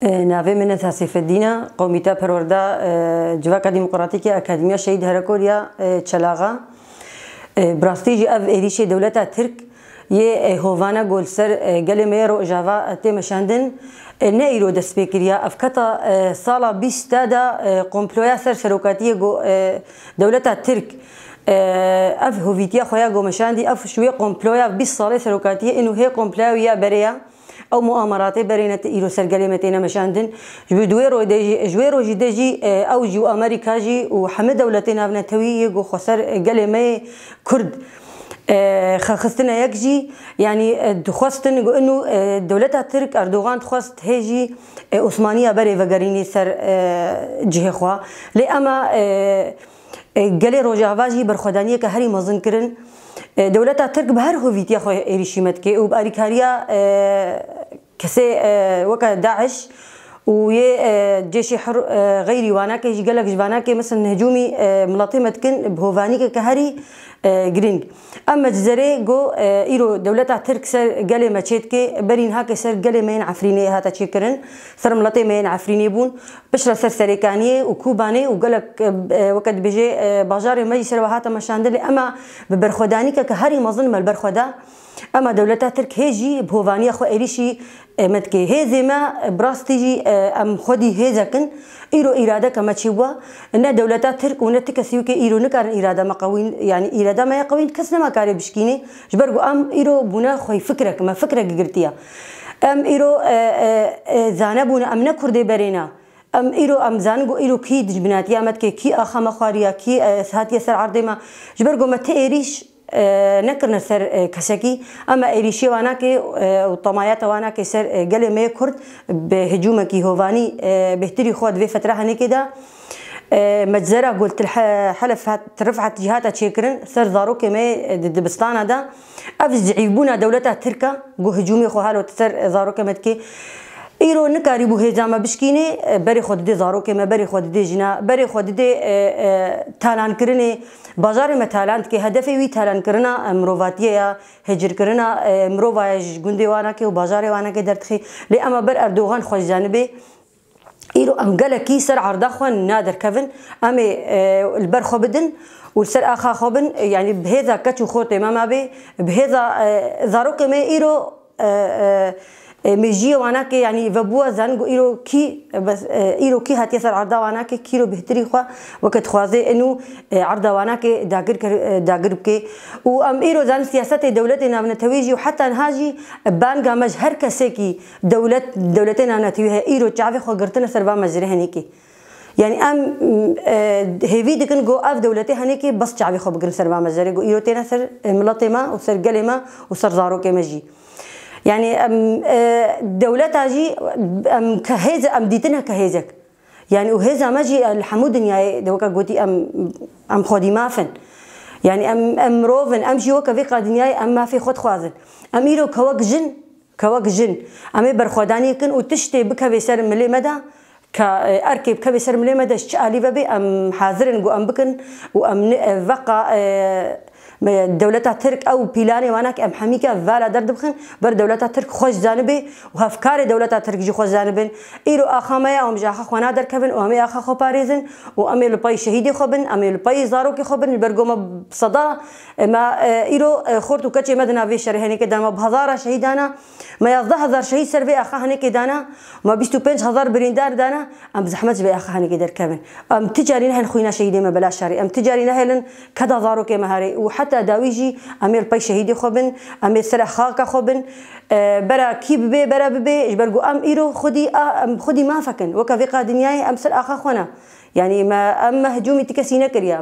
ناوی من سیف الدین قومیتا پرورده جواک دموکراتیک اکادمیا شهید هرکوریا چلاغا براستیجی اف ایریش دولت ترک یه هوانا گل سر گل میرو جاوا تمشاندن نه ایرو دست بکریا افکتا سالا 20 دا قمپلویا سر سروکاتی گو دولت ترک اف هویتیا خویا گو مشاندی اف شویه قمپلویا 20 ساله سروکاتی اینو هی قمپلویا بریا او مؤامرات برينة إيرو سرقلمتين مشاندن جويرو جدجي او جو امريكا جي وحمد دولتين ابن توي جو خسر قلمي كرد خاصتنا يكجي يعني دخواستن انه دولتها ترك اردوغان تخواست هيجي عثمانيه بري فقريني سر جهه خوا لاما قالي روجافاجي برخدانيه كهري مزن كرن دولتها ترك بهر هويتيا خو ايريشيمت كي وباريكاريا كسي وكا داعش ويا جيش حر غيري وانا كي قالك جبانا كي مثلا هجومي ملاطمه كن بهوفاني كهري جرينج اما جزري جو ايرو دولتها ترك سر قالي ما كي برين هاك سر قالي مين عفريني هاتا تشكرن سر ملاطي مين عفريني بون بشرا سر سريكانيه وكوباني وقالك وقت بيجي باجار ما يسر وهاتا مشاندل اما ببرخداني كهري مظن ما البرخدا اما دولتها ترك هيجي بهوفاني خو ايريشي متكي هذي ما براستيجي ام خدي هذاكن ايرو اراده كما تشوا ان دولتها ترك ونتكسيو كي ايرو نكار اراده ما قوين يعني اراده ما يقوين كسنا ما كاري بشكيني جبرغو ام ايرو بنا خوي فكرك ما فكرك قرتيا ام ايرو زانبونا ام نكردي برينا ام ايرو ام زانغو ايرو كي دجبناتيا متكي كي اخا مخاريا كي ساتيا سر عرضما جبرغو ما تيريش نكرنا سر كسكي اما ايريشي وانا كي وطمايات وانا كي سر قال ما كرد بهجومه كي هوفاني بهتري خود في فتره هني كده مجزره قلت حلف رفعت جهاتها تشكرن سر زاروك ما دبستان ده افز عيبونا دولتها تركا جو هجومي خو هالو سر زاروك متكي ايرو نكاري بو هجامه بشكيني بري خود دي زاروك ما بري خود دي جنا بري خود دي تالان كرني بازار ما تالانت كي هدفي وي تالان كرنا مروفاتيه هجر كرنا مروفاج گوندي وانا كي وبازار وانا كي درتخي لي اما بر اردوغان خوش جانبي ايرو ام قالكي سر عرض اخوان نادر كفن امي البر خبدن والسر اخا خبن يعني بهذا كتشو خوتي ما بي بهذا زاروك ما ايرو ميجي وانا كي يعني فبوا زانغو ايرو كي بس ايرو كي هاتي سر عرضه وانا كي كيلو بهتري خو وقت خوازي انه عرضه وانا كي داغر كي وام ايرو زان سياسه دولتنا من تويجي وحتى نهاجي بانغا مجهر كسكي دولتنا نتويها ايرو تعافي خو غرتنا سربا مجري هنيكي يعني ام هيفي دكن جو اف دولتي هنيكي بس تعافي خو بغر سربا مجري جو ايرو تينا سر ملطمه وسر قلمه وسر زارو كمجي يعني دولتها جي كهيزة ديتنها كهيزك يعني وهيزة ما جي الحمود دنيا دوكا قوتي ام خودي مافن يعني ام روفن ام جي وكا في قادنيا ام ما في خود خوازن ام ايرو كوك جن ام برخوداني كن وتشتي بكا بيسر ملي مدى كأركب كبي سر ملي مدى شعالي ببي ام حاضرن قو ام بكن وام فقا دولتها ترك او بيلاني وانك ام حميكا فالا دردبخن بر دولتها ترك خوش جانبي وهفكار دولتها ترك جي خوش جانبن ايرو اخاميا ام جاخ خوانا در كبن وامي اخا خو باريزن وامي لباي شهيدي خوبن امي لباي زاروكي خوبن برغوم بصدا ما ايرو خورتو كچي مدنا في شرهني كدانا بهزار شهيدانا ما يظهر شهيد سر في اخا هني كدانا ما 25000 بريندار دانا ام زحمت في اخا هني كدر كبن ام تجارينا هن خوينا شهيدي ما بلا شاري ام تجارينا هلن كدا زاروكي مهاري وحتى داويجي امير باي شهيدي خوبن امير سر خاكا خوبن برا كيب بي برا بي جبرغو ام ايرو خدي ما فكن وكا في قادنياي ام سر اخا خونا يعني ما اما هجومي تكسينا كريا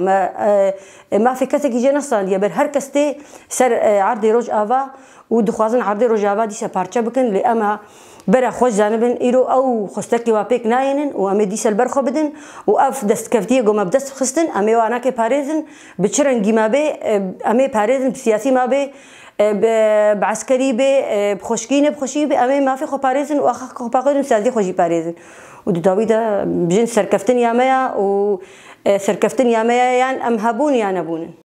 ما في كسك يجي نصان يا بر هر كستي سر عرضي روج افا ودخوازن عرضي روج افا دي سبارچا بكن لاما برا خوش جانبن ايرو او خستكي وابيك ناينن وامي دي سل برخو بدن واف دست كفتيه قوم بدست خستن امي وانا كي باريزن بچرنگي ما بي امي باريزن بسياسي ما بي بعسكري بي بخشكين بخشي بي امي ما في خو باريزن واخ خو باقدن سازي خوشي باريزن وداوي ده بجن سركفتن يا ميا و سركفتن يا ميا يعني ام هبون يا نبون